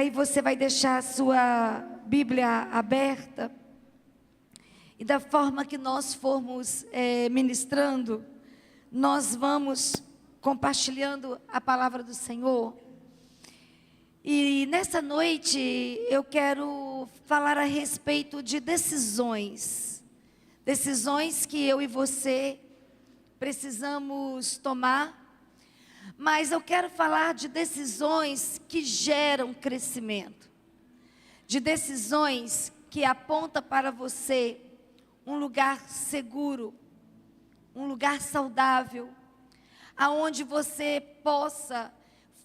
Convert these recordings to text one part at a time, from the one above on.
Aí você vai deixar a sua Bíblia aberta. E da forma que nós formos ministrando, nós vamos compartilhando a palavra do Senhor. E nessa noite eu quero falar a respeito de decisões. Decisões que eu e você precisamos tomar. Mas eu quero falar de decisões que geram crescimento. De decisões que apontam para você um lugar seguro, um lugar saudável, aonde você possa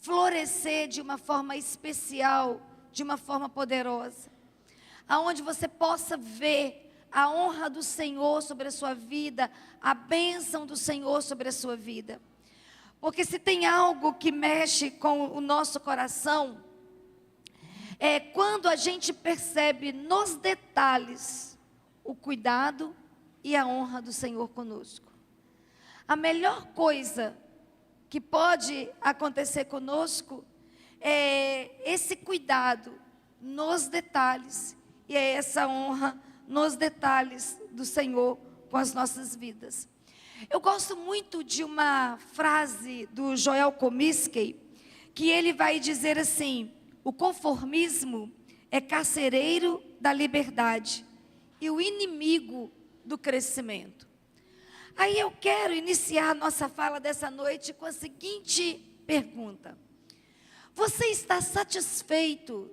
florescer de uma forma especial, de uma forma poderosa, aonde você possa ver a honra do Senhor sobre a sua vida, a bênção do Senhor sobre a sua vida. Porque se tem algo que mexe com o nosso coração, é quando a gente percebe nos detalhes o cuidado e a honra do Senhor conosco. A melhor coisa que pode acontecer conosco é esse cuidado nos detalhes e é essa honra nos detalhes do Senhor com as nossas vidas. Eu gosto muito de uma frase do Joel Comiskey, que ele vai dizer assim: o conformismo é carcereiro da liberdade e o inimigo do crescimento. Aí eu quero iniciar nossa fala dessa noite com a seguinte pergunta: você está satisfeito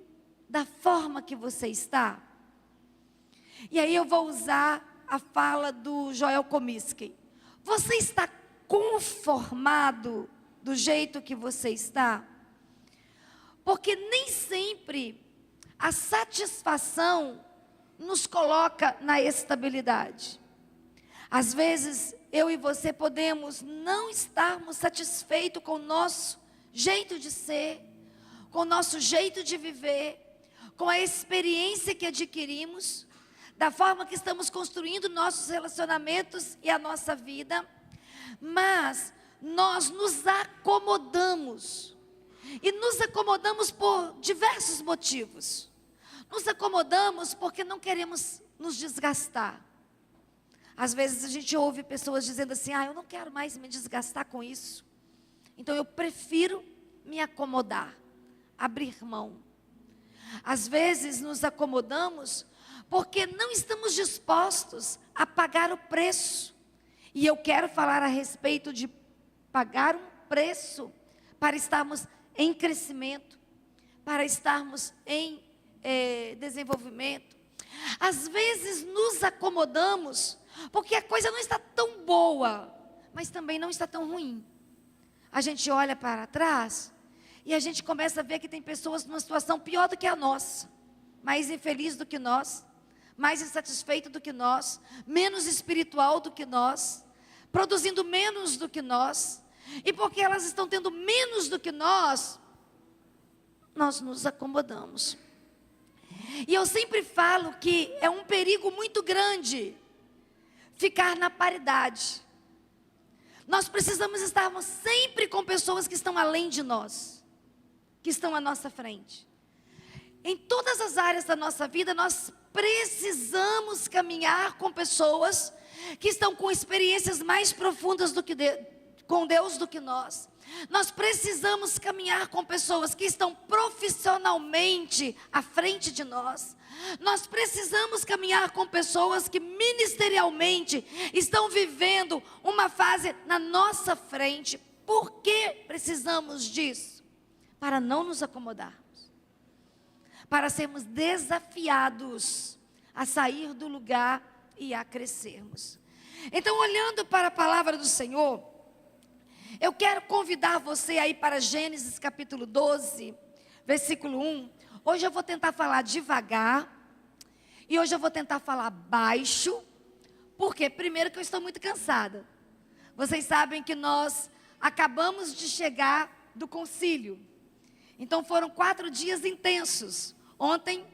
da forma que você está? E aí eu vou usar a fala do Joel Comiskey. Você está conformado do jeito que você está? Porque nem sempre a satisfação nos coloca na estabilidade. Às vezes, eu e você podemos não estarmos satisfeitos com o nosso jeito de ser, com o nosso jeito de viver, com a experiência que adquirimos, da forma que estamos construindo nossos relacionamentos e a nossa vida, mas nós nos acomodamos. E nos acomodamos por diversos motivos. Nos acomodamos porque não queremos nos desgastar. Às vezes a gente ouve pessoas dizendo assim: eu não quero mais me desgastar com isso. Então eu prefiro me acomodar, abrir mão. Às vezes nos acomodamos porque não estamos dispostos a pagar o preço. E eu quero falar a respeito de pagar um preço para estarmos em crescimento, para estarmos em desenvolvimento. Às vezes nos acomodamos porque a coisa não está tão boa, mas também não está tão ruim. A gente olha para trás e a gente começa a ver que tem pessoas numa situação pior do que a nossa, mais infeliz do que nós, mais insatisfeito do que nós, menos espiritual do que nós, produzindo menos do que nós. E porque elas estão tendo menos do que nós nos acomodamos. E eu sempre falo que é um perigo muito grande ficar na paridade. Nós precisamos estarmos sempre com pessoas que estão além de nós, que estão à nossa frente. Em todas as áreas da nossa vida, nós precisamos caminhar com pessoas que estão com experiências mais profundas com Deus do que nós. Nós precisamos caminhar com pessoas que estão profissionalmente à frente de nós. Nós precisamos caminhar com pessoas que ministerialmente estão vivendo uma fase na nossa frente. Por que precisamos disso? Para não nos acomodarmos, para sermos desafiados a sair do lugar e a crescermos. Então, olhando para a palavra do Senhor, eu quero convidar você aí para Gênesis capítulo 12, versículo 1. Hoje eu vou tentar falar devagar. E hoje eu vou tentar falar baixo. Por quê? Primeiro que eu estou muito cansada. Vocês sabem que nós acabamos de chegar do concílio. Então foram 4 dias intensos. Ontem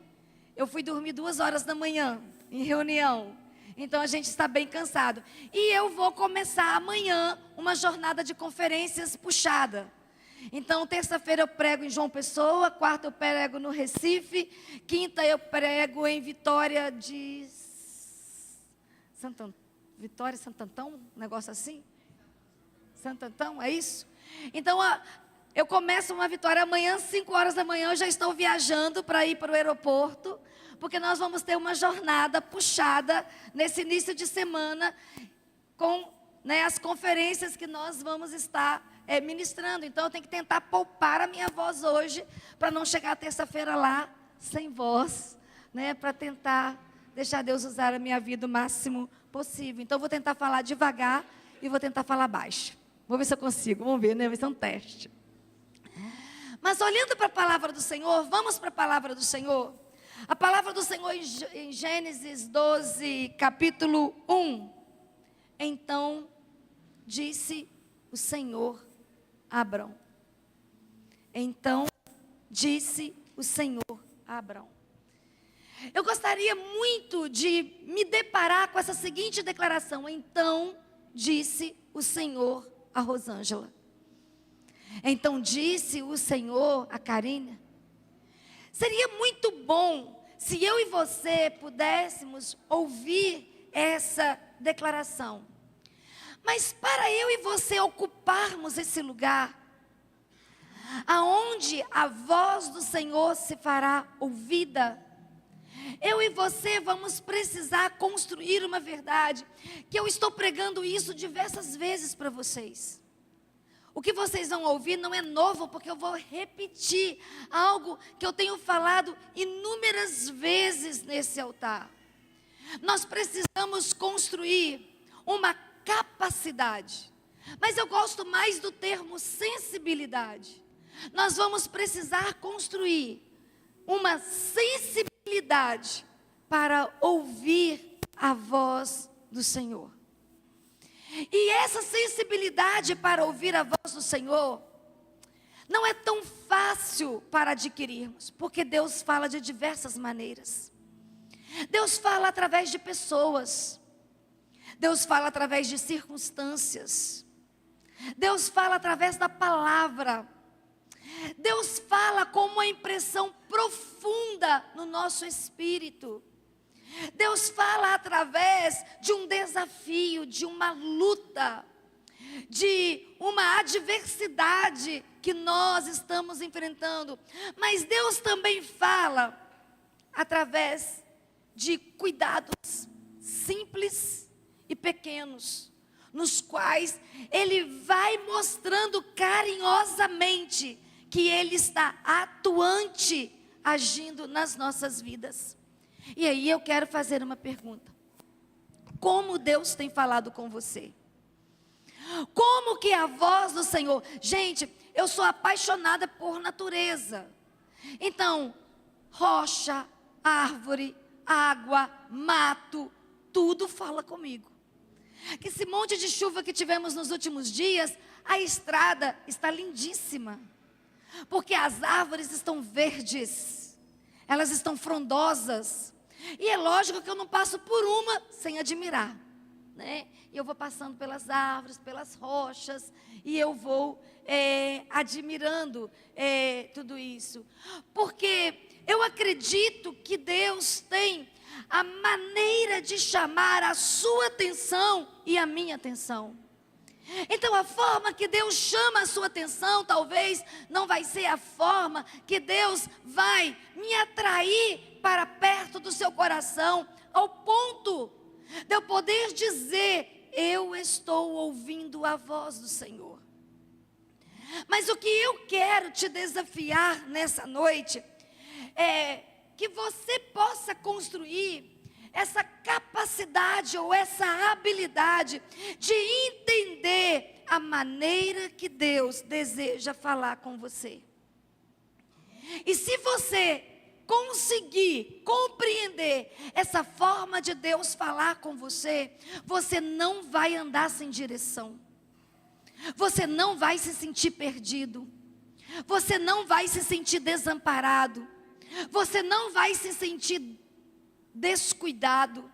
eu fui dormir 2 horas da manhã em reunião. Então a gente está bem cansado. E eu vou começar amanhã uma jornada de conferências puxada. Então, terça-feira eu prego em João Pessoa, quarta eu prego no Recife, quinta eu prego em Vitória de Vitória Santo Antão, um negócio assim? Santo Antão, é isso? Então, eu começo uma Vitória amanhã, 5 horas da manhã, eu já estou viajando para ir para o aeroporto, porque nós vamos ter uma jornada puxada nesse início de semana, com as conferências que nós vamos estar ministrando. Então eu tenho que tentar poupar a minha voz hoje, para não chegar terça-feira lá sem voz, para tentar deixar Deus usar a minha vida o máximo possível. Então eu vou tentar falar devagar e vou tentar falar baixo. Vou ver se eu consigo, vamos ver, vai ser um teste. Mas olhando para a palavra do Senhor, vamos para a palavra do Senhor. A palavra do Senhor em Gênesis 12, capítulo 1. Então disse o Senhor a Abrão. Então disse o Senhor a Abrão. Eu gostaria muito de me deparar com essa seguinte declaração. Então disse o Senhor a Rosângela. Então disse o Senhor a Karina. Seria muito bom se eu e você pudéssemos ouvir essa declaração. Mas para eu e você ocuparmos esse lugar, aonde a voz do Senhor se fará ouvida, eu e você vamos precisar construir uma verdade, que eu estou pregando isso diversas vezes para vocês. O que vocês vão ouvir não é novo, porque eu vou repetir algo que eu tenho falado inúmeras vezes nesse altar. Nós precisamos construir uma capacidade, mas eu gosto mais do termo sensibilidade. Nós vamos precisar construir uma sensibilidade para ouvir a voz do Senhor. E essa sensibilidade para ouvir a voz do Senhor não é tão fácil para adquirirmos, porque Deus fala de diversas maneiras. Deus fala através de pessoas. Deus fala através de circunstâncias. Deus fala através da palavra. Deus fala com uma impressão profunda no nosso espírito. Deus fala através de um desafio, de uma luta, de uma adversidade que nós estamos enfrentando. Mas Deus também fala através de cuidados simples e pequenos, nos quais Ele vai mostrando carinhosamente que Ele está atuante, agindo nas nossas vidas. E aí eu quero fazer uma pergunta. Como Deus tem falado com você? Como que a voz do Senhor... Gente, eu sou apaixonada por natureza. Então, rocha, árvore, água, mato, tudo fala comigo. Que esse monte de chuva que tivemos nos últimos dias, a estrada está lindíssima. Porque as árvores estão verdes, elas estão frondosas. E é lógico que eu não passo por uma sem admirar, E eu vou passando pelas árvores, pelas rochas, e eu vou admirando tudo isso. Porque eu acredito que Deus tem a maneira de chamar a sua atenção e a minha atenção. Então a forma que Deus chama a sua atenção talvez não vai ser a forma que Deus vai me atrair para perto do seu coração, ao ponto de eu poder dizer: eu estou ouvindo a voz do Senhor. Mas o que eu quero te desafiar nessa noite é que você possa construir essa capacidade ou essa habilidade de entender a maneira que Deus deseja falar com você. E se você conseguir compreender essa forma de Deus falar com você, você não vai andar sem direção. Você não vai se sentir perdido. Você não vai se sentir desamparado. Você não vai se sentir descuidado,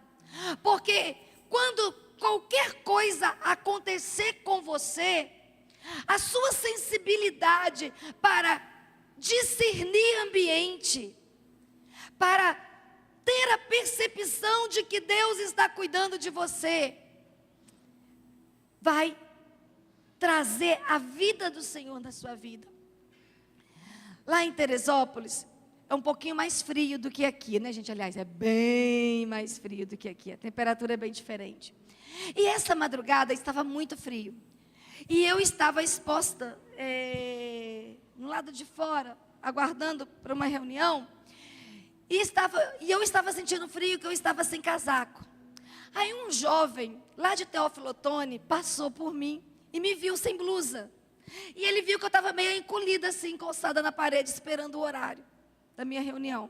porque quando qualquer coisa acontecer com você, a sua sensibilidade para discernir ambiente, para ter a percepção de que Deus está cuidando de você, vai trazer a vida do Senhor na sua vida. Lá em Teresópolis, é um pouquinho mais frio do que aqui, né, gente? Aliás, é bem mais frio do que aqui. A temperatura é bem diferente. E essa madrugada estava muito frio. E eu estava exposta no lado de fora, aguardando para uma reunião. E eu estava sentindo frio, que eu estava sem casaco. Aí um jovem, lá de Teófilo Otoni, passou por mim e me viu sem blusa. E ele viu que eu estava meio encolhida assim, encostada na parede, esperando o horário da minha reunião.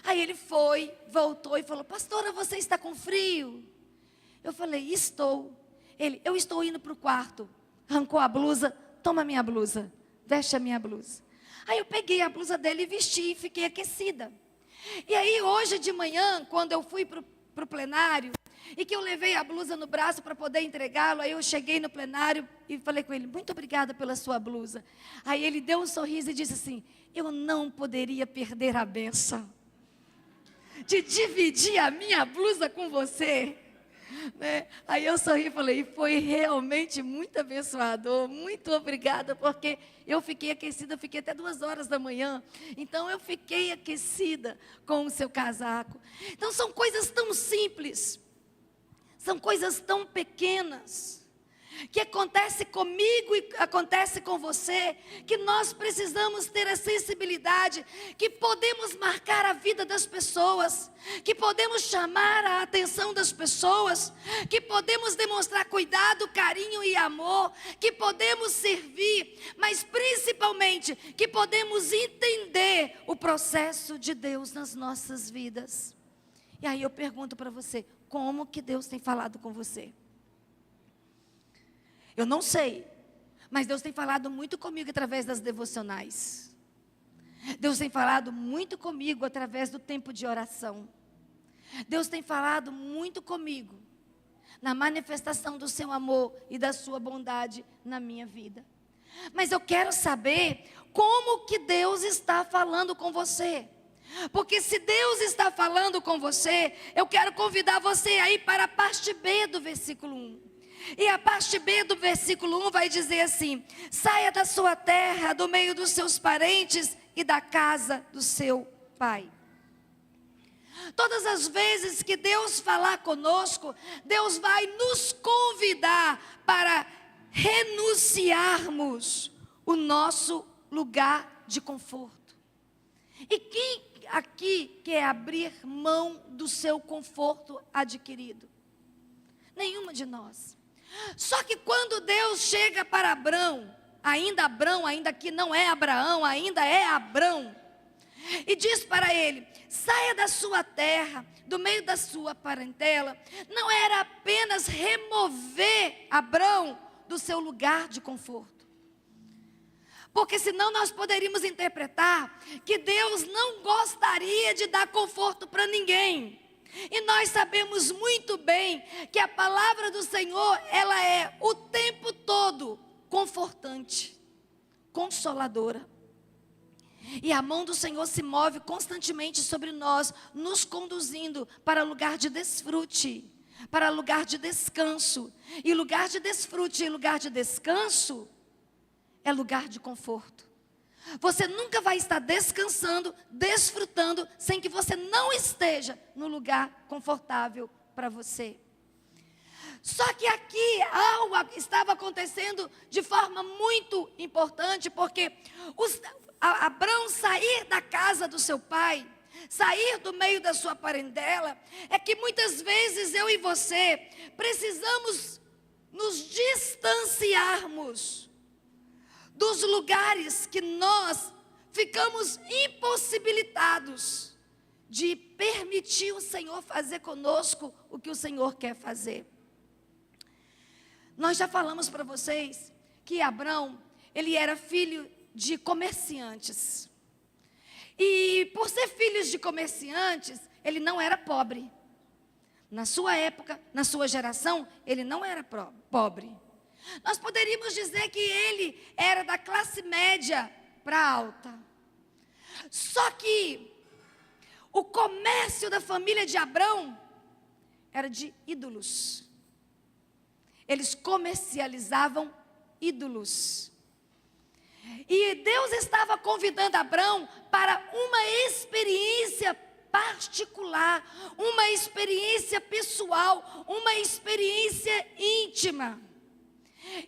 Aí ele foi, voltou e falou: pastora, você está com frio? Eu falei: estou. Ele: eu estou indo para o quarto. Arrancou a blusa: toma minha blusa, veste a minha blusa. Aí eu peguei a blusa dele e vesti e fiquei aquecida. E aí hoje de manhã, quando eu fui para o plenário, e que eu levei a blusa no braço para poder entregá-lo, aí eu cheguei no plenário e falei com ele: muito obrigada pela sua blusa. Aí ele deu um sorriso e disse assim: eu não poderia perder a bênção de dividir a minha blusa com você, né? Aí eu sorri e falei: foi realmente muito abençoador, muito obrigada, porque eu fiquei aquecida, fiquei até 2 horas da manhã, então eu fiquei aquecida com o seu casaco. Então são coisas tão simples, são coisas tão pequenas, que acontece comigo e acontece com você, que nós precisamos ter a sensibilidade, que podemos marcar a vida das pessoas, que podemos chamar a atenção das pessoas, que podemos demonstrar cuidado, carinho e amor, que podemos servir, mas principalmente que podemos entender o processo de Deus nas nossas vidas. E aí eu pergunto para você: como que Deus tem falado com você? Eu não sei, mas Deus tem falado muito comigo através das devocionais. Deus tem falado muito comigo através do tempo de oração. Deus tem falado muito comigo na manifestação do seu amor e da sua bondade na minha vida. Mas eu quero saber como que Deus está falando com você. Porque se Deus está falando com você, eu quero convidar você aí para a parte B do versículo 1. E a parte B do versículo 1 vai dizer assim: saia da sua terra, do meio dos seus parentes e da casa do seu pai. Todas as vezes que Deus falar conosco, Deus vai nos convidar para renunciarmos o nosso lugar de conforto. E quem aqui quer abrir mão do seu conforto adquirido? Nenhuma de nós. Só que quando Deus chega para Abrão, ainda que não é Abraão, ainda é Abrão, e diz para ele: saia da sua terra, do meio da sua parentela, não era apenas remover Abrão do seu lugar de conforto. Porque senão nós poderíamos interpretar que Deus não gostaria de dar conforto para ninguém. E nós sabemos muito bem que a palavra do Senhor, ela é o tempo todo confortante, consoladora. E a mão do Senhor se move constantemente sobre nós, nos conduzindo para lugar de desfrute, para lugar de descanso. E lugar de desfrute e lugar de descanso é lugar de conforto. Você nunca vai estar descansando, desfrutando, sem que você não esteja no lugar confortável para você. Só que aqui algo estava acontecendo de forma muito importante, porque Abrão sair da casa do seu pai, sair do meio da sua parentela, é que muitas vezes eu e você precisamos nos distanciarmos dos lugares que nós ficamos impossibilitados de permitir o Senhor fazer conosco o que o Senhor quer fazer. Nós já falamos para vocês que Abrão, ele era filho de comerciantes. E por ser filho de comerciantes, ele não era pobre. Na sua época, na sua geração, ele não era pobre. Nós poderíamos dizer que ele era da classe média para alta. Só que o comércio da família de Abrão era de ídolos. Eles comercializavam ídolos. E Deus estava convidando Abrão para uma experiência particular, uma experiência pessoal, uma experiência íntima.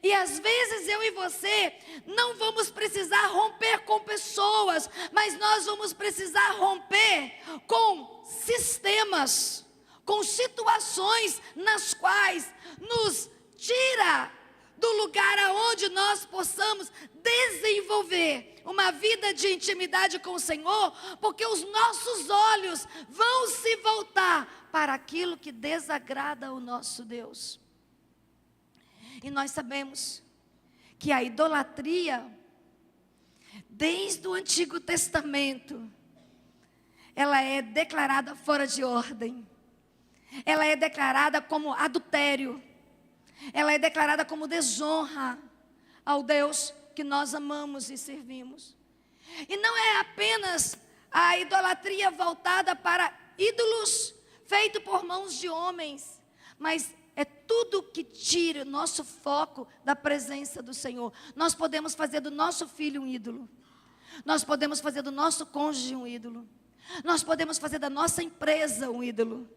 E às vezes eu e você não vamos precisar romper com pessoas, mas nós vamos precisar romper com sistemas, com situações nas quais nos tira do lugar aonde nós possamos desenvolver uma vida de intimidade com o Senhor, porque os nossos olhos vão se voltar para aquilo que desagrada ao nosso Deus. E nós sabemos que a idolatria, desde o Antigo Testamento, ela é declarada fora de ordem. Ela é declarada como adultério. Ela é declarada como desonra ao Deus que nós amamos e servimos. E não é apenas a idolatria voltada para ídolos feito por mãos de homens, mas é tudo que tira o nosso foco da presença do Senhor. Nós podemos fazer do nosso filho um ídolo. Nós podemos fazer do nosso cônjuge um ídolo. Nós podemos fazer da nossa empresa um ídolo.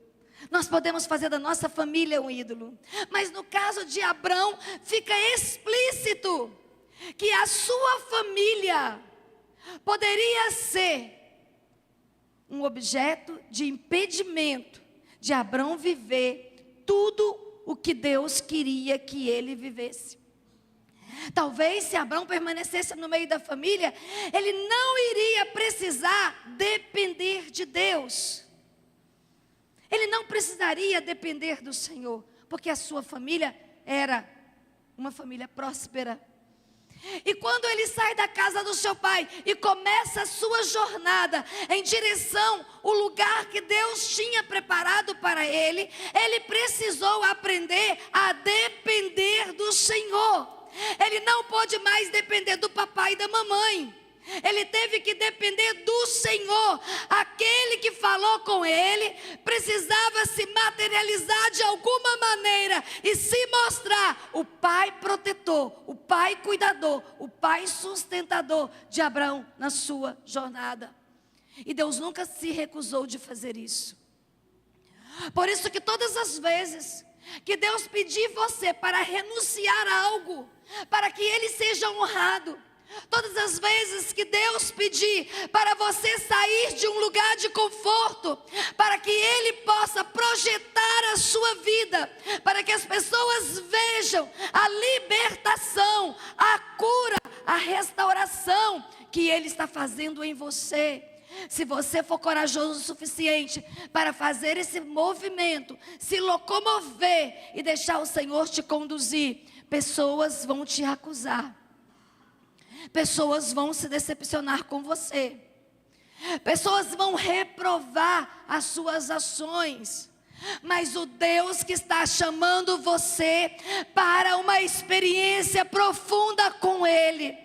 Nós podemos fazer da nossa família um ídolo. Mas no caso de Abrão, fica explícito que a sua família poderia ser um objeto de impedimento de Abrão viver tudo o que Deus queria que ele vivesse. Talvez se Abrão permanecesse no meio da família, ele não iria precisar depender de Deus. Ele não precisaria depender do Senhor, porque a sua família era uma família próspera. E quando ele sai da casa do seu pai e começa a sua jornada em direção ao lugar que Deus tinha preparado para ele, ele precisou aprender a depender do Senhor. Ele não pôde mais depender do papai e da mamãe. Ele teve que depender do Senhor. Aquele que falou com ele precisava se materializar de alguma maneira e se mostrar o pai protetor, o pai cuidador, o pai sustentador de Abraão na sua jornada. E Deus nunca se recusou de fazer isso. Por isso que todas as vezes que Deus pedir você para renunciar a algo, para que ele seja honrado, todas as vezes que Deus pedir para você sair de um lugar de conforto, para que Ele possa projetar a sua vida, para que as pessoas vejam a libertação, a cura, a restauração que Ele está fazendo em você. Se você for corajoso o suficiente para fazer esse movimento, se locomover e deixar o Senhor te conduzir, pessoas vão te acusar. Pessoas vão se decepcionar com você. Pessoas vão reprovar as suas ações. Mas o Deus que está chamando você para uma experiência profunda com Ele,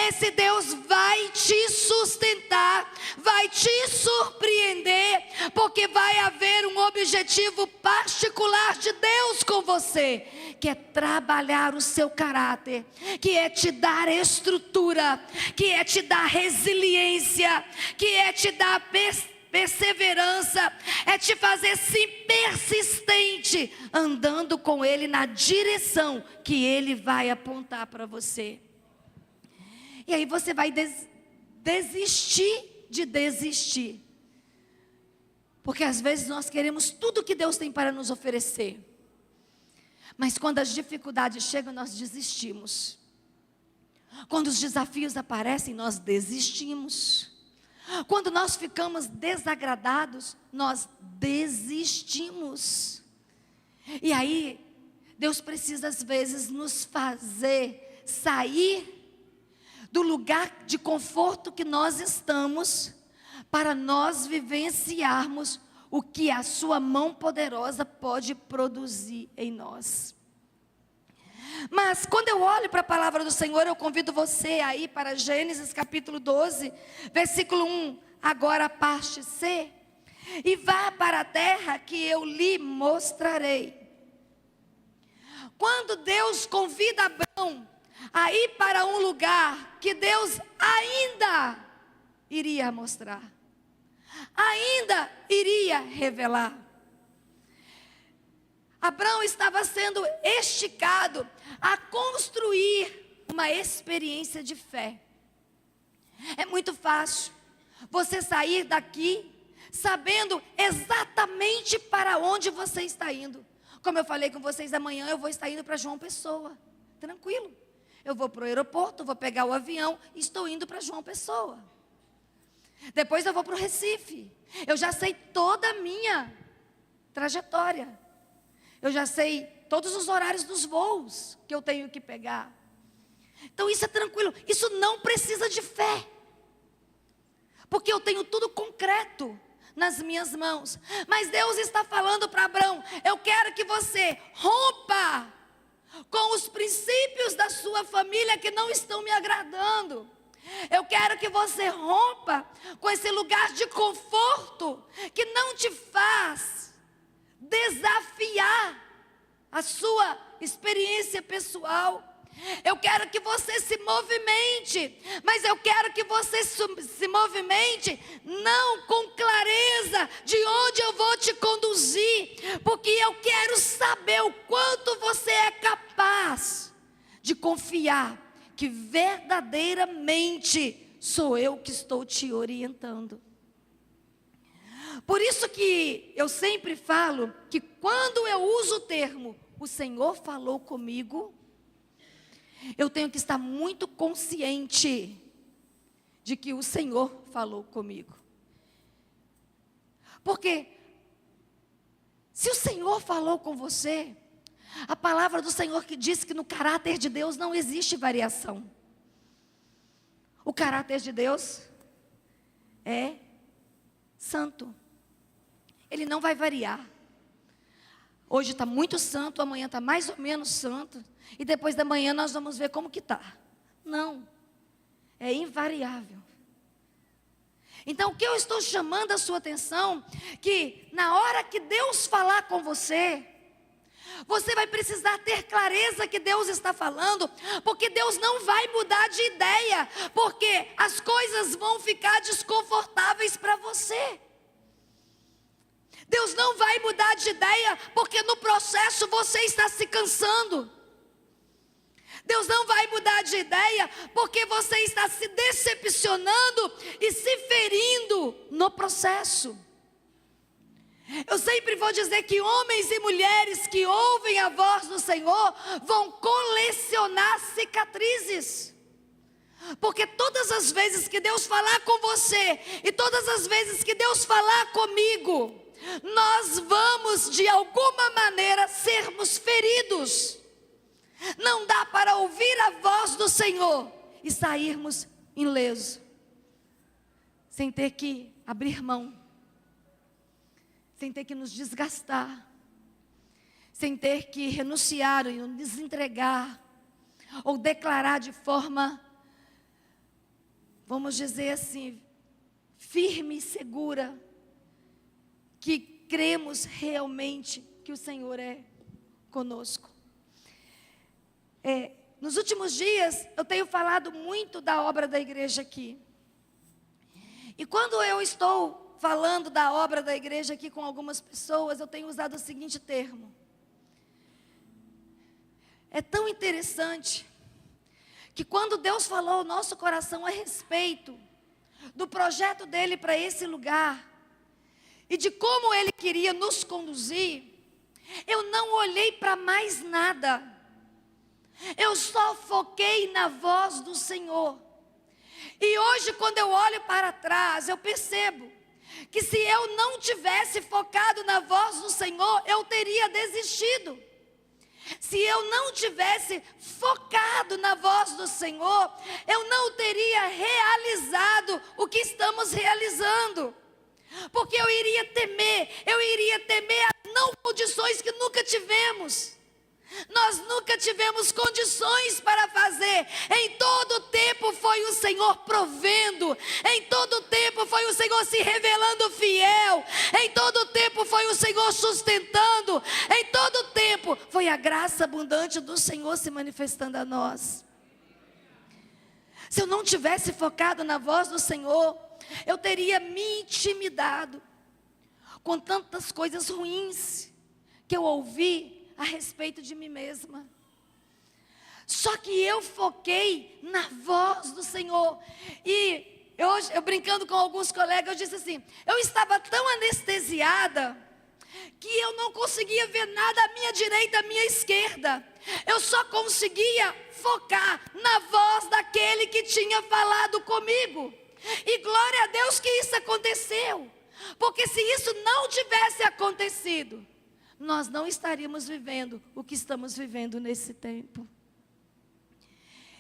esse Deus vai te sustentar, vai te surpreender, porque vai haver um objetivo particular de Deus com você, que é trabalhar o seu caráter, que é te dar estrutura, que é te dar resiliência, que é te dar perseverança, é te fazer sim persistente, andando com Ele na direção que Ele vai apontar para você. E aí você vai desistir de desistir, porque às vezes nós queremos tudo que Deus tem para nos oferecer, mas quando as dificuldades chegam, nós desistimos. Quando os desafios aparecem, nós desistimos. Quando nós ficamos desagradados, nós desistimos. E aí, Deus precisa às vezes nos fazer sair do lugar de conforto que nós estamos, para nós vivenciarmos o que a sua mão poderosa pode produzir em nós. Mas quando eu olho para a palavra do Senhor, eu convido você a ir para Gênesis capítulo 12, versículo 1. Agora parte-se e vá para a terra que eu lhe mostrarei. Quando Deus convida Abrão a ir para um lugar que Deus ainda iria mostrar, ainda iria revelar. Abrão estava sendo esticado a construir uma experiência de fé. É muito fácil você sair daqui sabendo exatamente para onde você está indo. Como eu falei com vocês, amanhã eu vou estar indo para João Pessoa. Tranquilo. Eu vou para o aeroporto, vou pegar o avião e estou indo para João Pessoa. Depois eu vou para o Recife. Eu já sei toda a minha trajetória. Eu já sei todos os horários dos voos que eu tenho que pegar. Então isso é tranquilo. Isso não precisa de fé. Porque eu tenho tudo concreto nas minhas mãos. Mas Deus está falando para Abrão: eu quero que você rompa com os princípios da sua família que não estão me agradando. Eu quero que você rompa com esse lugar de conforto que não te faz desafiar a sua experiência pessoal. Eu quero que você se movimente, mas eu quero que você se movimente não com clareza de onde eu vou te conduzir, porque eu quero saber o quanto você é capaz de confiar que verdadeiramente sou eu que estou te orientando. Por isso que eu sempre falo que quando eu uso o termo "o Senhor falou comigo", eu tenho que estar muito consciente de que o Senhor falou comigo. Porque se o Senhor falou com você, a palavra do Senhor que diz que no caráter de Deus não existe variação. O caráter de Deus é santo. Ele não vai variar. Hoje está muito santo, amanhã está mais ou menos santo, e depois da manhã nós vamos ver como que está. Não, é invariável. Então o que eu estou chamando a sua atenção, que na hora que Deus falar com você, você vai precisar ter clareza que Deus está falando, porque Deus não vai mudar de ideia, porque as coisas vão ficar desconfortáveis para você. Deus não vai mudar de ideia, porque no processo você está se cansando. Deus não vai mudar de ideia, porque você está se decepcionando e se ferindo no processo. Eu sempre vou dizer que homens e mulheres que ouvem a voz do Senhor vão colecionar cicatrizes. Porque todas as vezes que Deus falar com você e todas as vezes que Deus falar comigo, nós vamos de alguma maneira sermos feridos. Não dá para ouvir a voz do Senhor e sairmos ilesos, sem ter que abrir mão, sem ter que nos desgastar, sem ter que renunciar e nos entregar, ou declarar de forma, vamos dizer assim, firme e segura, que cremos realmente que o Senhor é conosco. Nos últimos dias, eu tenho falado muito da obra da igreja aqui. E quando eu estou falando da obra da igreja aqui com algumas pessoas, eu tenho usado o seguinte termo. É tão interessante que quando Deus falou ao nosso coração a respeito do projeto dele para esse lugar, e de como Ele queria nos conduzir, eu não olhei para mais nada. Eu só foquei na voz do Senhor. E hoje, quando eu olho para trás, eu percebo que se eu não tivesse focado na voz do Senhor, eu teria desistido. Se eu não tivesse focado na voz do Senhor, eu não teria realizado o que estamos realizando. Porque eu iria temer as não condições que nunca tivemos. Nós nunca tivemos condições para fazer. Em todo tempo foi o Senhor provendo. Em todo tempo foi o Senhor se revelando fiel. Em todo tempo foi o Senhor sustentando. Em todo tempo foi a graça abundante do Senhor se manifestando a nós. Se eu não tivesse focado na voz do Senhor, eu teria me intimidado com tantas coisas ruins que eu ouvi a respeito de mim mesma. Só que eu foquei na voz do Senhor. E hoje, eu brincando com alguns colegas, eu disse assim: eu estava tão anestesiada que eu não conseguia ver nada à minha direita, à minha esquerda. Eu só conseguia focar na voz daquele que tinha falado comigo. E glória a Deus que isso aconteceu. Porque se isso não tivesse acontecido, nós não estaríamos vivendo o que estamos vivendo nesse tempo.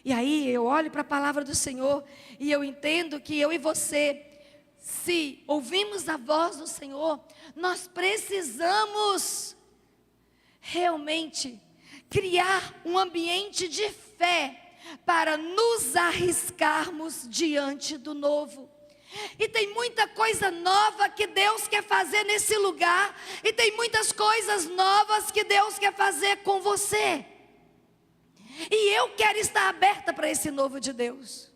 E aí eu olho para a palavra do Senhor e eu entendo que eu e você, se ouvimos a voz do Senhor, nós precisamos realmente criar um ambiente de fé para nos arriscarmos diante do novo. E tem muita coisa nova que Deus quer fazer nesse lugar. E tem muitas coisas novas que Deus quer fazer com você. E eu quero estar aberta para esse novo de Deus.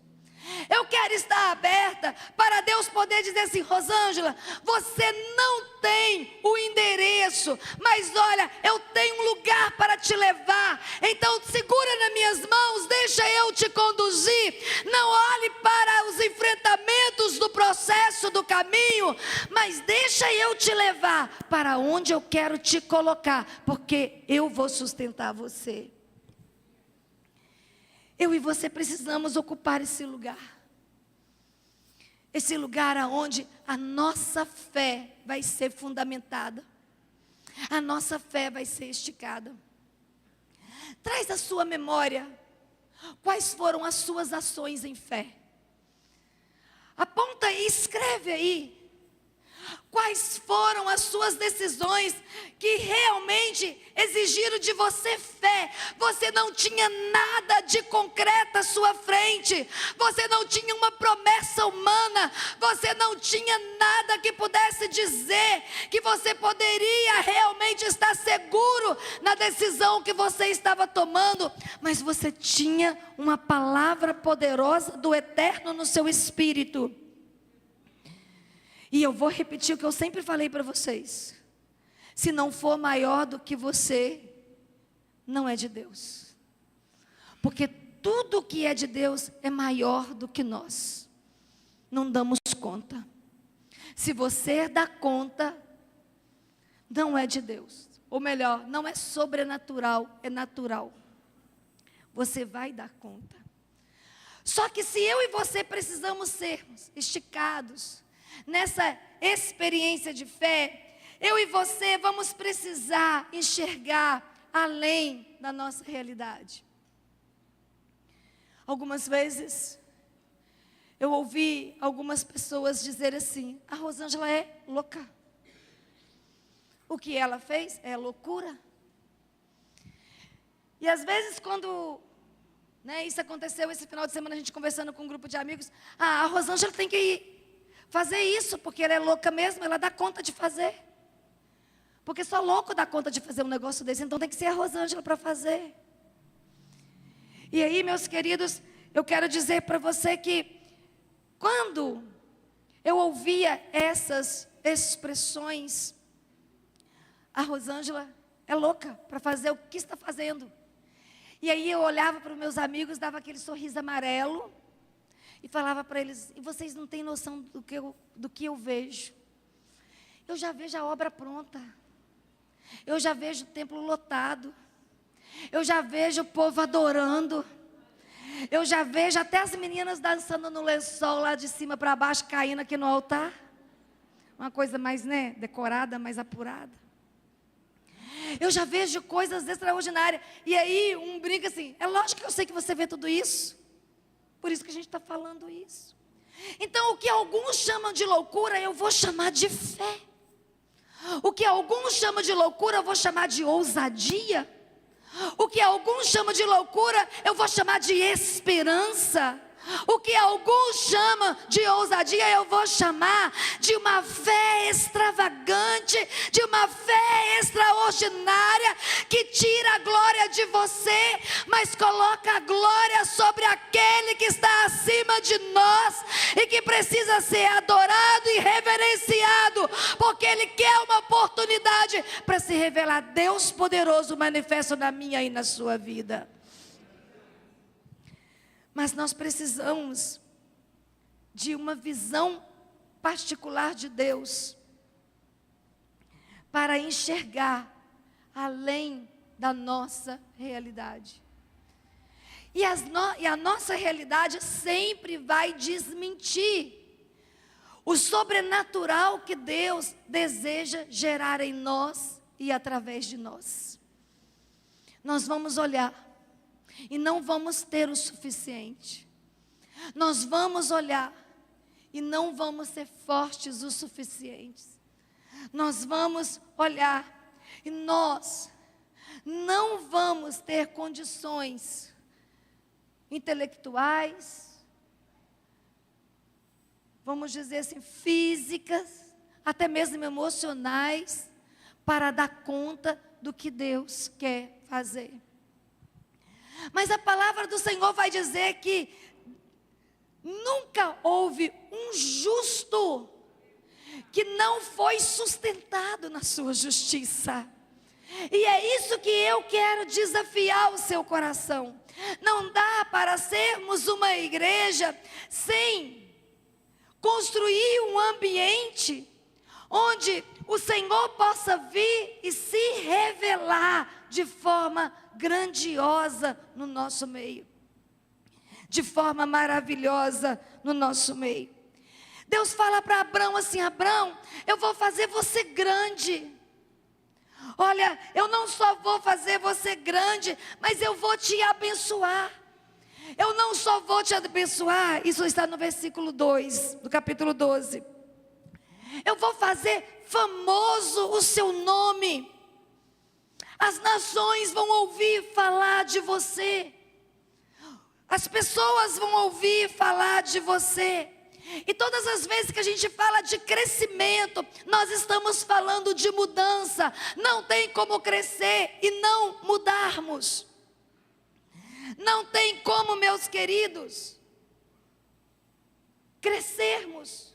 Eu quero estar aberta para Deus poder dizer assim: Rosângela, você não tem o endereço, mas olha, eu tenho um lugar para te levar. Então segura nas minhas mãos, deixa eu te conduzir. Não olhe para os enfrentamentos do processo, do caminho, mas deixa eu te levar para onde eu quero te colocar, porque eu vou sustentar você. Eu e você precisamos ocupar esse lugar. Esse lugar aonde a nossa fé vai ser fundamentada. A nossa fé vai ser esticada. Traz à sua memória quais foram as suas ações em fé. Aponta e escreve aí. Quais foram as suas decisões que realmente exigiram de você fé? Você não tinha nada de concreto à sua frente. Você não tinha uma promessa humana. Você não tinha nada que pudesse dizer que você poderia realmente estar seguro na decisão que você estava tomando. Mas você tinha uma palavra poderosa do Eterno no seu espírito. E eu vou repetir o que eu sempre falei para vocês. Se não for maior do que você, não é de Deus. Porque tudo que é de Deus é maior do que nós. Não damos conta. Se você dá conta, não é de Deus. Ou melhor, não é sobrenatural, é natural. Você vai dar conta. Só que se eu e você precisamos sermos esticados nessa experiência de fé, eu e você vamos precisar enxergar além da nossa realidade. Algumas vezes, eu ouvi algumas pessoas dizer assim: a Rosângela é louca. O que ela fez é loucura. E às vezes quando isso aconteceu esse final de semana, a gente conversando com um grupo de amigos, a Rosângela tem que fazer isso, porque ela é louca mesmo, ela dá conta de fazer. Porque só louco dá conta de fazer um negócio desse, então tem que ser a Rosângela para fazer. E aí, meus queridos, eu quero dizer para você que quando eu ouvia essas expressões, a Rosângela é louca para fazer o que está fazendo. E aí eu olhava para os meus amigos, dava aquele sorriso amarelo, e falava para eles: e vocês não têm noção do que eu vejo. Eu já vejo a obra pronta. Eu já vejo o templo lotado. Eu já vejo o povo adorando. Eu já vejo até as meninas dançando no lençol lá de cima para baixo, caindo aqui no altar. Uma coisa mais, decorada, mais apurada. Eu já vejo coisas extraordinárias. E aí um brinca assim: é lógico que eu sei que você vê tudo isso. Por isso que a gente está falando isso. Então, o que alguns chamam de loucura, eu vou chamar de fé. O que alguns chamam de loucura, eu vou chamar de ousadia. O que alguns chamam de loucura, eu vou chamar de esperança. O que alguns chamam de ousadia, eu vou chamar de uma fé extravagante, de uma fé extraordinária, que tira a glória de você, mas coloca a glória sobre aquele que está acima de nós, e que precisa ser adorado e reverenciado, porque Ele quer uma oportunidade para se revelar Deus poderoso, manifesto na minha e na sua vida. Mas nós precisamos de uma visão particular de Deus para enxergar além da nossa realidade. E a nossa realidade sempre vai desmentir o sobrenatural que Deus deseja gerar em nós e através de nós. Nós vamos olhar e não vamos ter o suficiente. Nós vamos olhar e não vamos ser fortes o suficientes. Nós vamos olhar e nós não vamos ter condições intelectuais, vamos dizer assim, físicas, até mesmo emocionais, para dar conta do que Deus quer fazer. Mas a palavra do Senhor vai dizer que nunca houve um justo que não foi sustentado na sua justiça. E é isso que eu quero desafiar o seu coração. Não dá para sermos uma igreja sem construir um ambiente onde o Senhor possa vir e se revelar de forma grandiosa no nosso meio, de forma maravilhosa no nosso meio. Deus fala para Abrão assim: Abrão, eu vou fazer você grande. Olha, eu não só vou fazer você grande, mas eu vou te abençoar. Eu não só vou te abençoar, isso está no versículo 2, do capítulo 12. Eu vou fazer famoso o seu nome. As nações vão ouvir falar de você. As pessoas vão ouvir falar de você. E todas as vezes que a gente fala de crescimento, nós estamos falando de mudança. Não tem como crescer e não mudarmos. Não tem como, meus queridos, crescermos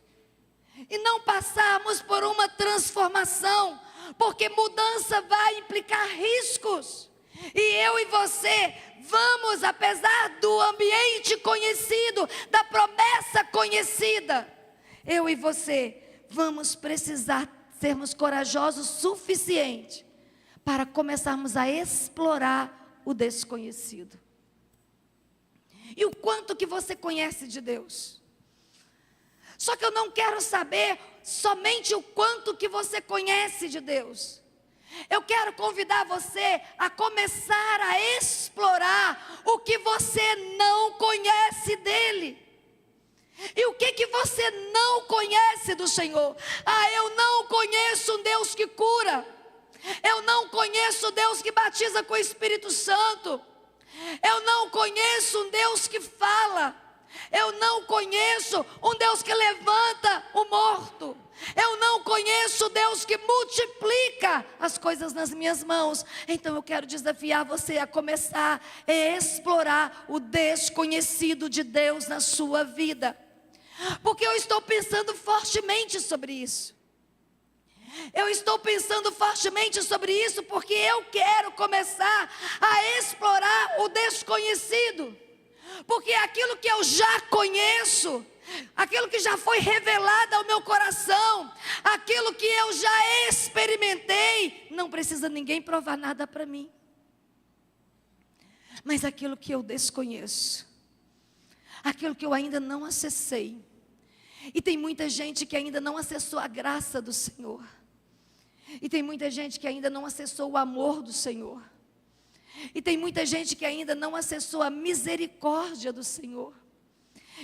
e não passarmos por uma transformação, porque mudança vai implicar riscos. E eu e você vamos, apesar do ambiente conhecido, da promessa conhecida, eu e você vamos precisar sermos corajosos o suficiente para começarmos a explorar o desconhecido. E o quanto que você conhece de Deus? Só que eu não quero saber somente o quanto que você conhece de Deus. Eu quero convidar você a começar a explorar o que você não conhece dele. E o que você não conhece do Senhor? Eu não conheço um Deus que cura. Eu não conheço um Deus que batiza com o Espírito Santo. Eu não conheço um Deus que fala. Eu não conheço um Deus que levanta o morto. Eu não conheço Deus que multiplica as coisas nas minhas mãos. Então eu quero desafiar você a começar a explorar o desconhecido de Deus na sua vida. Porque eu estou pensando fortemente sobre isso. Eu estou pensando fortemente sobre isso porque eu quero começar a explorar o desconhecido. Porque aquilo que eu já conheço, aquilo que já foi revelado ao meu coração, aquilo que eu já experimentei, não precisa ninguém provar nada para mim. Mas aquilo que eu desconheço, aquilo que eu ainda não acessei, e tem muita gente que ainda não acessou a graça do Senhor, e tem muita gente que ainda não acessou o amor do Senhor, e tem muita gente que ainda não acessou a misericórdia do Senhor,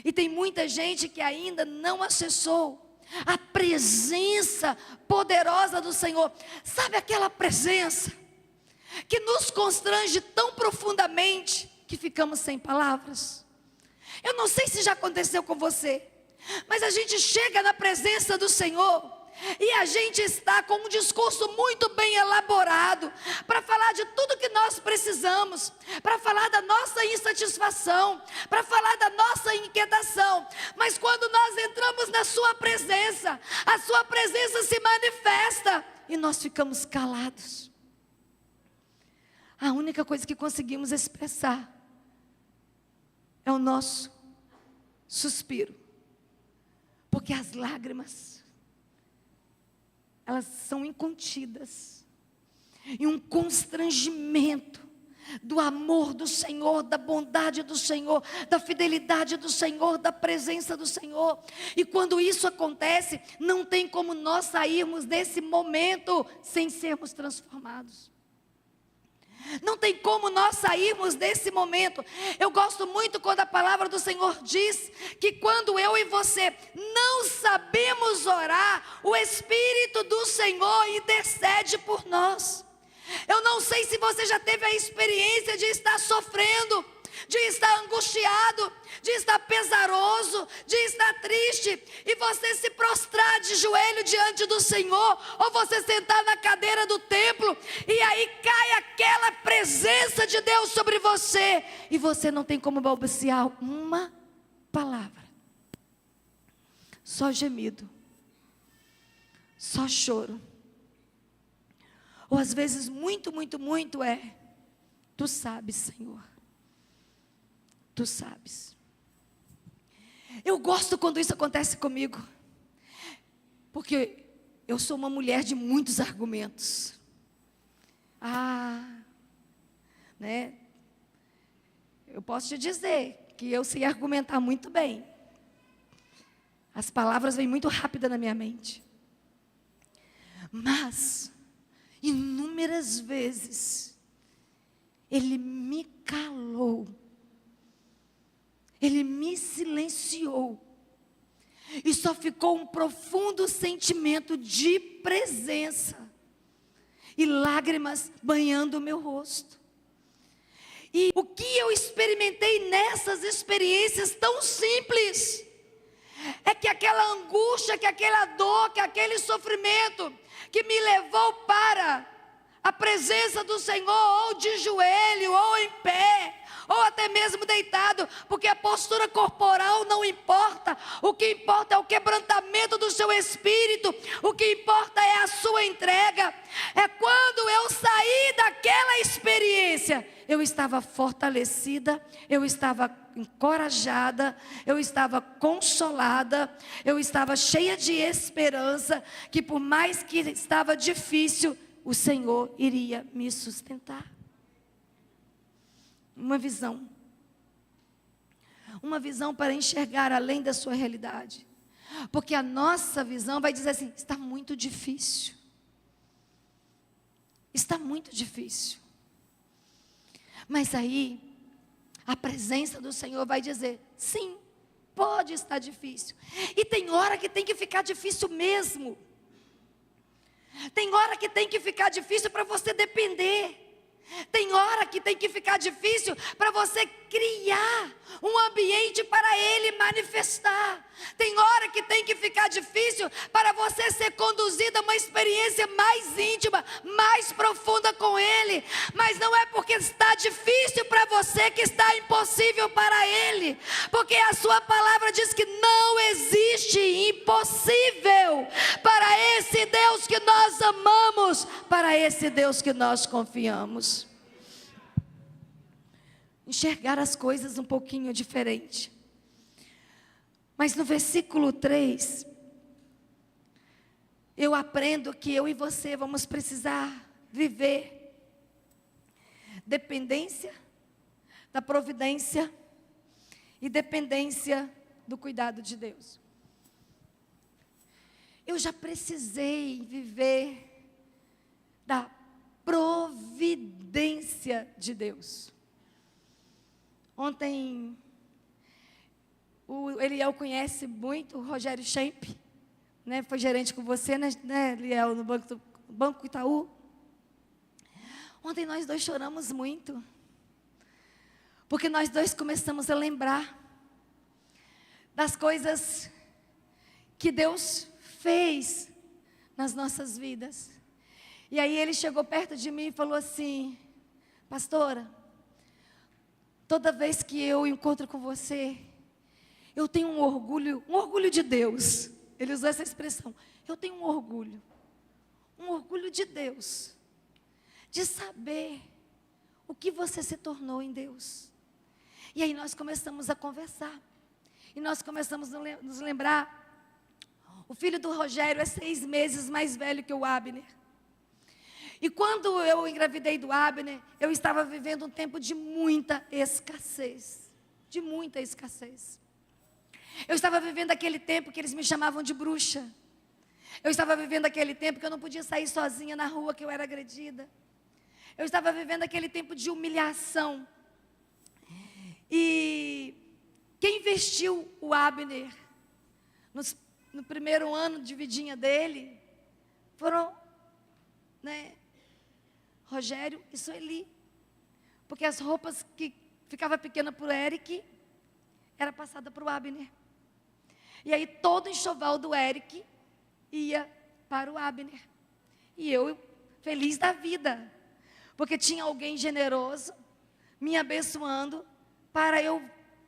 e tem muita gente que ainda não acessou a presença poderosa do Senhor. Sabe aquela presença que nos constrange tão profundamente que ficamos sem palavras. Eu não sei se já aconteceu com você, mas a gente chega na presença do Senhor e a gente está com um discurso muito bem elaborado para falar de tudo que nós precisamos, para falar da nossa insatisfação, para falar da nossa inquietação. Mas quando nós entramos na sua presença, a sua presença se manifesta e nós ficamos calados. A única coisa que conseguimos expressar é o nosso suspiro, porque as lágrimas, elas são incontidas, e um constrangimento do amor do Senhor, da bondade do Senhor, da fidelidade do Senhor, da presença do Senhor. E quando isso acontece, não tem como nós sairmos desse momento sem sermos transformados. Não tem como nós sairmos desse momento. Eu gosto muito quando a palavra do Senhor diz que quando eu e você não sabemos orar, o Espírito do Senhor intercede por nós. Eu não sei se você já teve a experiência de estar sofrendo, de estar angustiado, de estar pesaroso, de estar triste, e você se prostrar de joelho diante do Senhor, ou você sentar na cadeira do templo, e aí cai aquela presença de Deus sobre você, e você não tem como balbuciar uma palavra, só gemido, só choro, ou às vezes muito, tu sabes, Senhor. Tu sabes. Eu gosto quando isso acontece comigo, porque eu sou uma mulher de muitos argumentos. Né? Eu posso te dizer que eu sei argumentar muito bem. As palavras vêm muito rápidas na minha mente. Mas, inúmeras vezes, Ele me calou. Ele me silenciou, e só ficou um profundo sentimento de presença, e lágrimas banhando o meu rosto. E o que eu experimentei nessas experiências tão simples, é que aquela angústia, que aquela dor, que aquele sofrimento, que me levou para a presença do Senhor, ou de joelho, ou em pé, ou até mesmo deitado, porque a postura corporal não importa. O que importa é o quebrantamento do seu espírito. O que importa é a sua entrega. É quando eu saí daquela experiência, eu estava fortalecida, eu estava encorajada, eu estava consolada, eu estava cheia de esperança, que por mais que estava difícil, o Senhor iria me sustentar. Uma visão para enxergar além da sua realidade, porque a nossa visão vai dizer assim: está muito difícil, mas aí a presença do Senhor vai dizer: sim, pode estar difícil, e tem hora que tem que ficar difícil mesmo, tem hora que tem que ficar difícil para você depender. Tem hora que tem que ficar difícil para você criar um ambiente para Ele manifestar. Tem hora que tem que ficar difícil para você ser conduzida a uma experiência mais íntima, mais profunda com Ele. Mas não é porque está difícil para você que está impossível para Ele. Porque a sua palavra diz que não existe impossível para esse Deus que nós amamos, para esse Deus que nós confiamos. Enxergar as coisas um pouquinho diferente. Mas no versículo 3, eu aprendo que eu e você vamos precisar viver dependência da providência e dependência do cuidado de Deus. Eu já precisei viver da providência de Deus. Ontem, o Eliel conhece muito o Rogério Schemp, né? Foi gerente com você, né, Eliel, no Banco Itaú. Ontem nós dois choramos muito, porque nós dois começamos a lembrar das coisas que Deus fez nas nossas vidas. E aí ele chegou perto de mim e falou assim: pastora, toda vez que eu encontro com você, eu tenho um orgulho de Deus. Ele usou essa expressão. Eu tenho um orgulho de Deus, de saber o que você se tornou em Deus. E aí nós começamos a conversar, e nós começamos a nos lembrar. O filho do Rogério é 6 meses mais velho que o Abner. E quando eu engravidei do Abner, eu estava vivendo um tempo de muita escassez. De muita escassez. Eu estava vivendo aquele tempo que eles me chamavam de bruxa. Eu estava vivendo aquele tempo que eu não podia sair sozinha na rua, que eu era agredida. Eu estava vivendo aquele tempo de humilhação. E quem vestiu o Abner no primeiro ano de vidinha dele foram, Rogério e Sueli. Porque as roupas que ficava pequena para o Eric era passada para o Abner. E aí todo o enxoval do Eric ia para o Abner. E eu, feliz da vida, porque tinha alguém generoso me abençoando para eu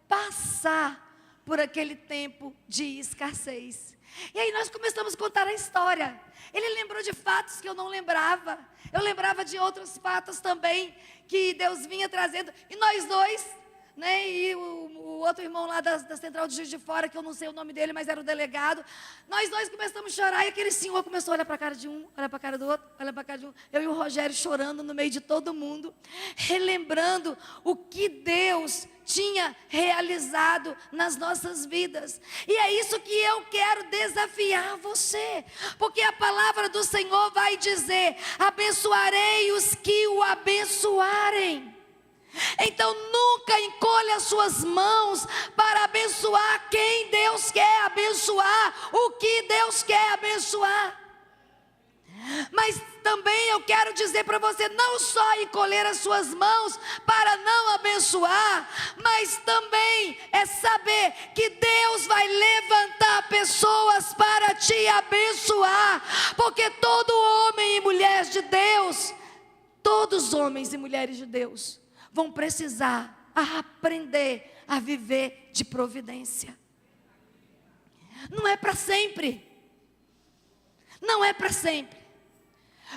passar por aquele tempo de escassez. E aí nós começamos a contar a história. Ele lembrou de fatos que eu não lembrava. Eu lembrava de outros fatos também que Deus vinha trazendo. E nós dois, e o outro irmão lá da Central de Juiz de Fora, que eu não sei o nome dele, mas era o delegado. Nós dois começamos a chorar e aquele senhor começou a olhar para a cara de um, olhar para a cara do outro, olhar para a cara de um. Eu e o Rogério chorando no meio de todo mundo, relembrando o que Deus tinha realizado nas nossas vidas. E é isso que eu quero desafiar você, porque a palavra do Senhor vai dizer: abençoarei os que o abençoarem. Então nunca encolha as suas mãos para abençoar quem Deus quer abençoar, o que Deus quer abençoar. Mas também eu quero dizer para você, não só encolher as suas mãos para não abençoar, mas também é saber que Deus vai levantar pessoas para te abençoar, porque todo homem e mulher de Deus, todos os homens e mulheres de Deus vão precisar aprender a viver de providência. Não é para sempre. Não é para sempre.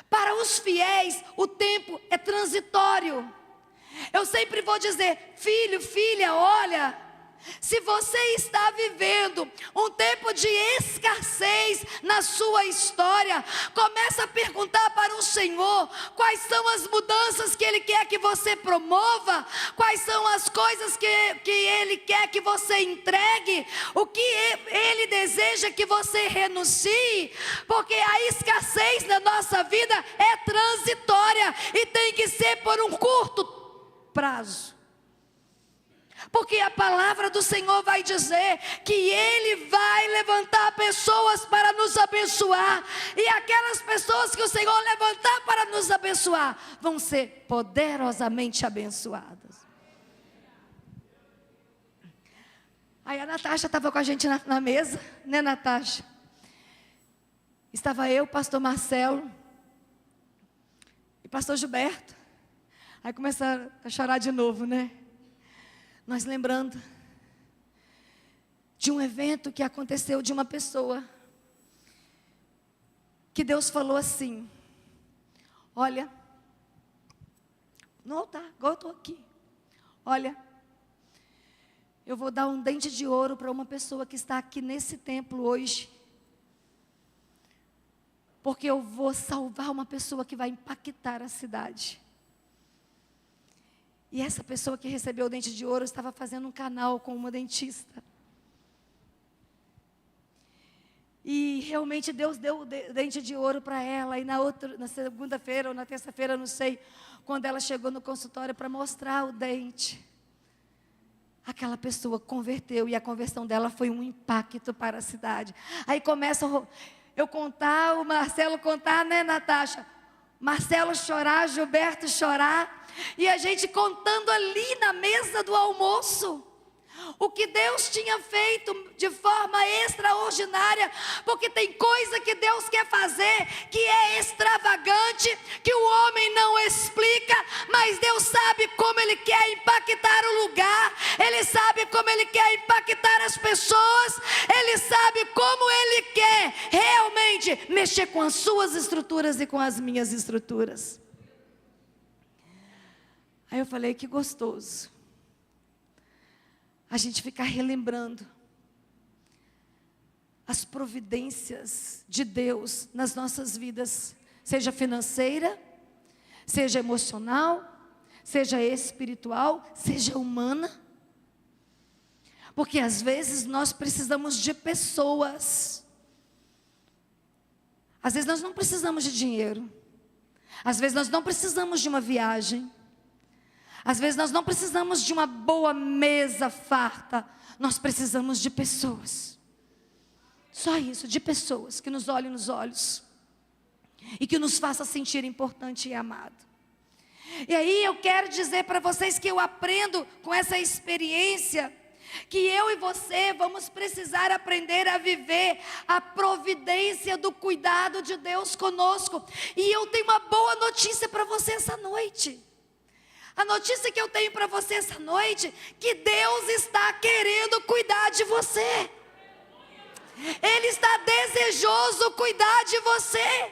Para os fiéis, o tempo é transitório. Eu sempre vou dizer: filho, filha, olha, se você está vivendo um tempo de escassez na sua história, começa a perguntar para o Senhor quais são as mudanças que Ele quer que você promova, quais são as coisas que Ele quer que você entregue, o que Ele deseja que você renuncie, porque a escassez na nossa vida é transitória e tem que ser por um curto prazo. Porque a palavra do Senhor vai dizer que Ele vai levantar pessoas para nos abençoar. E aquelas pessoas que o Senhor levantar para nos abençoar vão ser poderosamente abençoadas. Aí a Natasha estava com a gente na mesa, né, Natasha? Estava eu, pastor Marcelo e pastor Gilberto. Aí começaram a chorar de novo, né? Nós lembrando de um evento que aconteceu de uma pessoa que Deus falou assim: olha, no altar, igual eu estou aqui, olha, eu vou dar um dente de ouro para uma pessoa que está aqui nesse templo hoje, porque eu vou salvar uma pessoa que vai impactar a cidade. E essa pessoa que recebeu o dente de ouro estava fazendo um canal com uma dentista. E realmente Deus deu o dente de ouro para ela. E na segunda-feira ou na terça-feira, não sei, quando ela chegou no consultório para mostrar o dente, aquela pessoa converteu e a conversão dela foi um impacto para a cidade. Aí começa eu contar, o Marcelo contar, né, Natasha? Marcelo chorar, Gilberto chorar, e a gente contando ali na mesa do almoço o que Deus tinha feito de forma extraordinária, porque tem coisa que Deus quer fazer que é extravagante, que o homem não explica, mas Deus sabe como Ele quer impactar o lugar, Ele sabe como Ele quer impactar as pessoas, Ele sabe como Ele quer realmente mexer com as suas estruturas e com as minhas estruturas. Aí eu falei, que gostoso a gente ficar relembrando as providências de Deus nas nossas vidas, seja financeira, seja emocional, seja espiritual, seja humana. Porque às vezes nós precisamos de pessoas. Às vezes nós não precisamos de dinheiro. Às vezes nós não precisamos de uma viagem. Às vezes nós não precisamos de uma boa mesa farta, nós precisamos de pessoas. Só isso, de pessoas que nos olhem nos olhos e que nos façam sentir importante e amado. E aí eu quero dizer para vocês que eu aprendo com essa experiência que eu e você vamos precisar aprender a viver a providência do cuidado de Deus conosco. E eu tenho uma boa notícia para você essa noite. A notícia que eu tenho para você essa noite, que Deus está querendo cuidar de você. Ele está desejoso cuidar de você.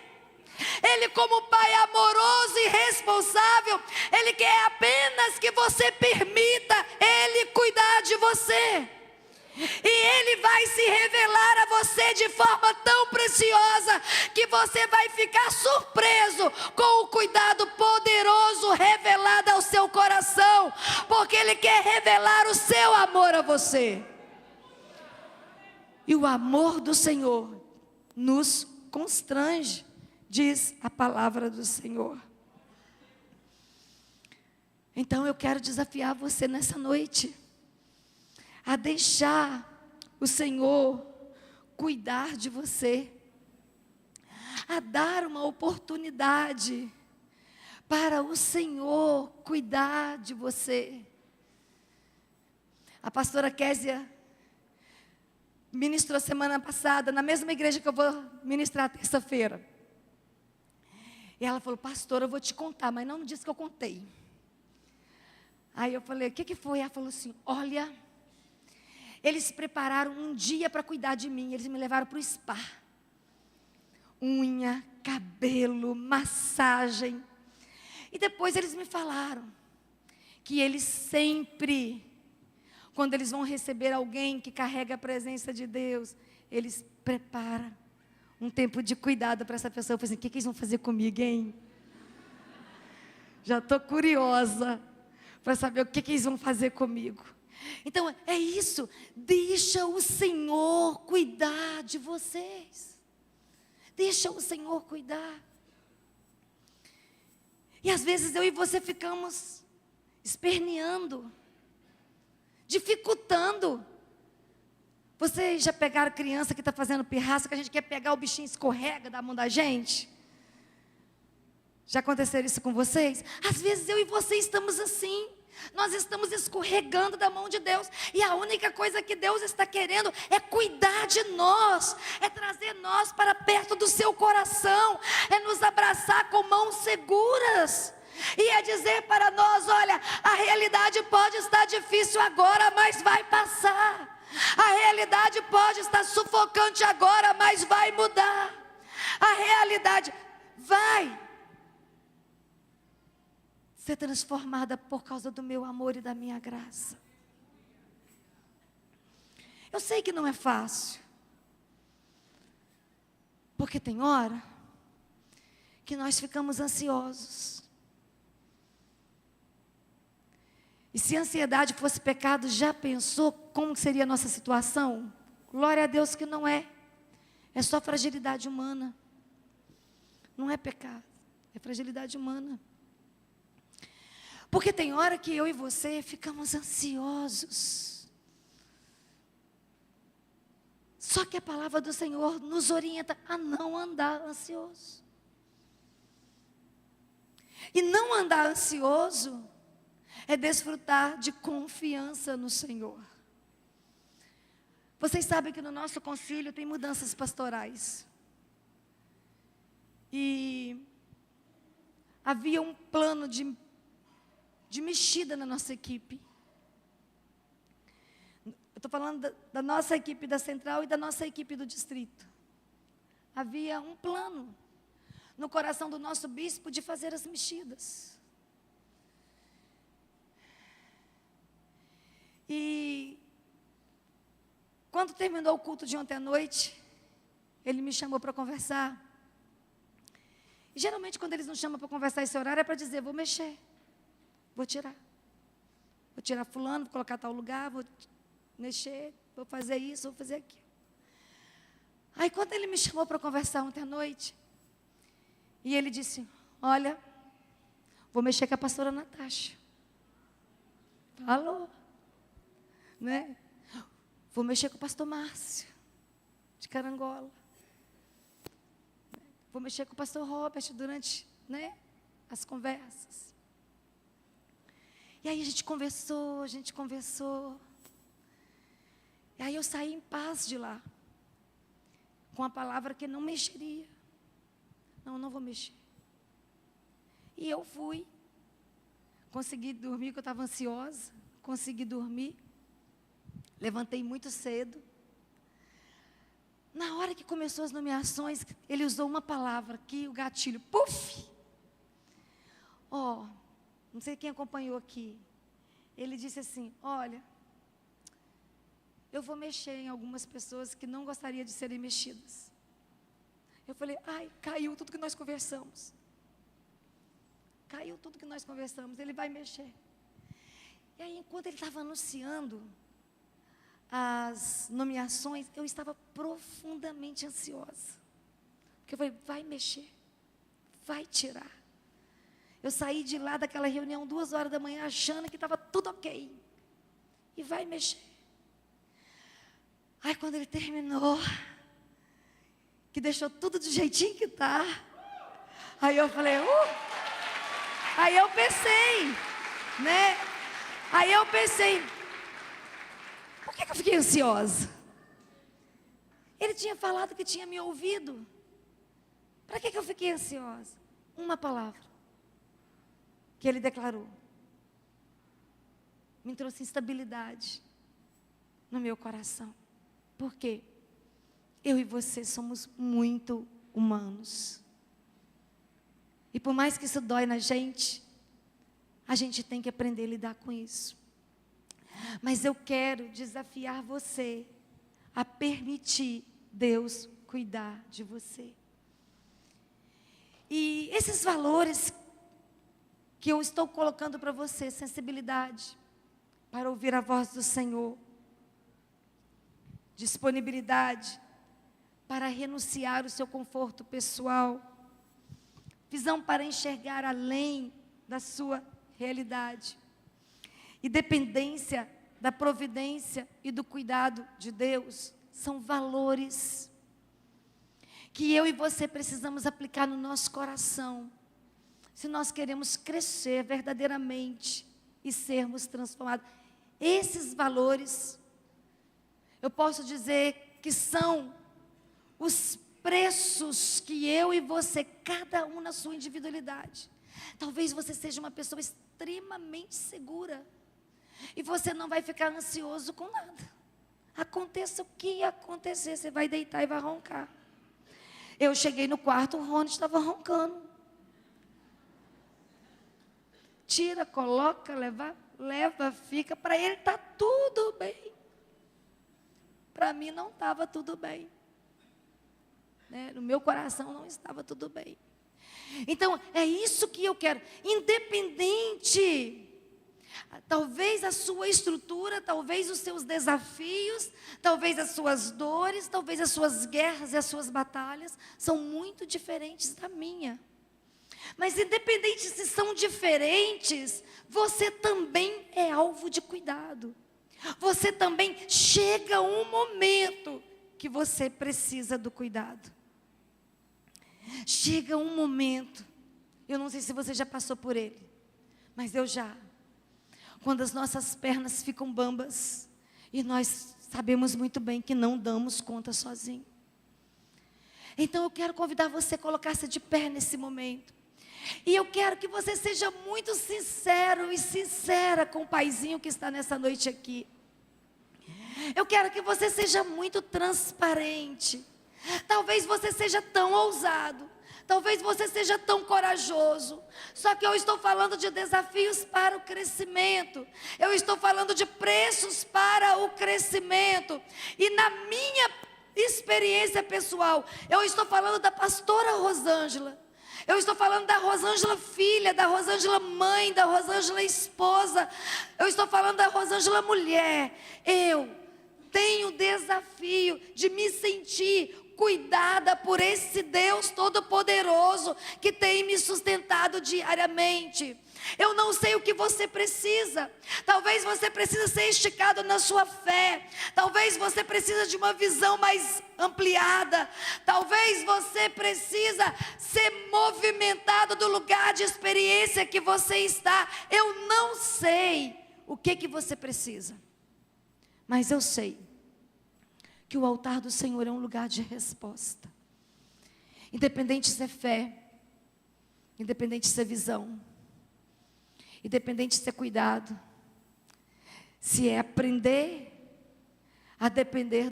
Ele, como Pai amoroso e responsável, Ele quer apenas que você permita Ele cuidar de você. E Ele vai se revelar a você de forma tão preciosa, que você vai ficar surpreso com o cuidado poderoso revelado ao seu coração, porque Ele quer revelar o seu amor a você. E o amor do Senhor nos constrange, diz a palavra do Senhor. Então eu quero desafiar você nessa noite a deixar o Senhor cuidar de você, a dar uma oportunidade para o Senhor cuidar de você. A pastora Késia ministrou semana passada, na mesma igreja que eu vou ministrar terça-feira. E ela falou, pastora, eu vou te contar, mas não disse que eu contei. Aí eu falei, o que foi? Ela falou assim, olha, eles se prepararam um dia para cuidar de mim, eles me levaram para o spa. Unha, cabelo, massagem. E depois eles me falaram que eles sempre, quando eles vão receber alguém que carrega a presença de Deus, eles preparam um tempo de cuidado para essa pessoa. Eu falei assim, o que eles vão fazer comigo, hein? Já estou curiosa para saber o que eles vão fazer comigo. Então é isso, deixa o Senhor cuidar de vocês. Deixa o Senhor cuidar. E às vezes eu e você ficamos esperneando, dificultando. Vocês já pegaram criança que está fazendo pirraça, que a gente quer pegar o bichinho, escorrega da mão da gente? Já aconteceu isso com vocês? Às vezes eu e você estamos assim. Nós estamos escorregando da mão de Deus. E a única coisa que Deus está querendo é cuidar de nós. É trazer nós para perto do seu coração. É nos abraçar com mãos seguras. E é dizer para nós, olha, a realidade pode estar difícil agora, mas vai passar. A realidade pode estar sufocante agora, mas vai mudar. A realidade vai ser transformada por causa do meu amor e da minha graça. Eu sei que não é fácil, porque tem hora que nós ficamos ansiosos. E se a ansiedade fosse pecado, já pensou como seria a nossa situação? Glória a Deus que não é. É só fragilidade humana. Não é pecado, é fragilidade humana. Porque tem hora que eu e você ficamos ansiosos. Só que a palavra do Senhor nos orienta a não andar ansioso. E não andar ansioso é desfrutar de confiança no Senhor. Vocês sabem que no nosso concílio tem mudanças pastorais. E havia um plano de mexida na nossa equipe. Eu estou falando da nossa equipe da Central e da nossa equipe do Distrito. Havia um plano no coração do nosso bispo de fazer as mexidas. E quando terminou o culto de ontem à noite, ele me chamou para conversar. E geralmente quando eles nos chamam para conversar esse horário é para dizer, vou mexer, vou tirar. Vou tirar fulano, vou colocar tal lugar, vou mexer, vou fazer isso, vou fazer aquilo. Aí quando ele me chamou para conversar ontem à noite, e ele disse, olha, vou mexer com a pastora Natasha. Falou. Né? Vou mexer com o pastor Márcio, de Carangola. Vou mexer com o pastor Robert durante, né, as conversas. E aí a gente conversou. E aí eu saí em paz de lá, com a palavra que não mexeria. Não vou mexer. E eu fui. Consegui dormir, que eu estava ansiosa. Consegui dormir. Levantei muito cedo. Na hora que começou as nomeações, ele usou uma palavra aqui, o gatilho. Puf! Não sei quem acompanhou aqui. Ele disse assim, olha, eu vou mexer em algumas pessoas que não gostariam de serem mexidas. Eu falei, caiu tudo que nós conversamos. Caiu tudo que nós conversamos, ele vai mexer. E aí, enquanto ele estava anunciando as nomeações, eu estava profundamente ansiosa. Porque eu falei, vai mexer, vai tirar. Eu saí de lá daquela reunião 2h da manhã, achando que estava tudo ok. E vai mexer. Aí quando ele terminou, que deixou tudo do jeitinho que está. Aí eu falei, Aí eu pensei, né? Aí eu pensei, por que eu fiquei ansiosa? Ele tinha falado que tinha me ouvido. Para que eu fiquei ansiosa? Uma palavra que ele declarou me trouxe instabilidade no meu coração. Por quê? Eu e você somos muito humanos. E por mais que isso dói na gente, a gente tem que aprender a lidar com isso. Mas eu quero desafiar você a permitir Deus cuidar de você. E esses valores que eu estou colocando para você, sensibilidade para ouvir a voz do Senhor, disponibilidade para renunciar o seu conforto pessoal, visão para enxergar além da sua realidade, e dependência da providência e do cuidado de Deus, são valores que eu e você precisamos aplicar no nosso coração, se nós queremos crescer verdadeiramente e sermos transformados. Esses valores, eu posso dizer que são os preços que eu e você, cada um na sua individualidade. Talvez você seja uma pessoa extremamente segura e você não vai ficar ansioso com nada. Aconteça o que acontecer, você vai deitar e vai roncar. Eu cheguei no quarto, o Rony estava roncando. Tira, coloca, leva, fica. Para ele está tudo bem. Para mim não estava tudo bem. Né? No meu coração não estava tudo bem. Então, é isso que eu quero. Independente, talvez a sua estrutura, talvez os seus desafios, talvez as suas dores, talvez as suas guerras e as suas batalhas são muito diferentes da minha. Mas independente se são diferentes, você também é alvo de cuidado. Você também chega um momento que você precisa do cuidado. Chega um momento, Eu não sei se você já passou por ele, mas eu já. Quando as nossas pernas ficam bambas, e nós sabemos muito bem que não damos conta sozinho. Então eu quero convidar você a colocar-se de pé nesse momento. E eu quero que você seja muito sincero e sincera com o paizinho que está nessa noite aqui. Eu quero que você seja muito transparente. Talvez você seja tão ousado, talvez você seja tão corajoso. Só que eu estou falando de desafios para o crescimento. Eu estou falando de preços para o crescimento. E na minha experiência pessoal, eu estou falando da pastora Rosângela. Eu estou falando da Rosângela filha, da Rosângela mãe, da Rosângela esposa. Eu estou falando da Rosângela mulher. Eu tenho o desafio de me sentir cuidada por esse Deus Todo-Poderoso que tem me sustentado diariamente. Eu não sei o que você precisa. Talvez você precise ser esticado na sua fé. Talvez você precise de uma visão mais ampliada. Talvez você precisa ser movimentado do lugar de experiência que você está. Eu não sei o que você precisa. Mas eu sei que o altar do Senhor é um lugar de resposta. Independente se é fé, independente se é visão, independente se é cuidado, se é aprender a depender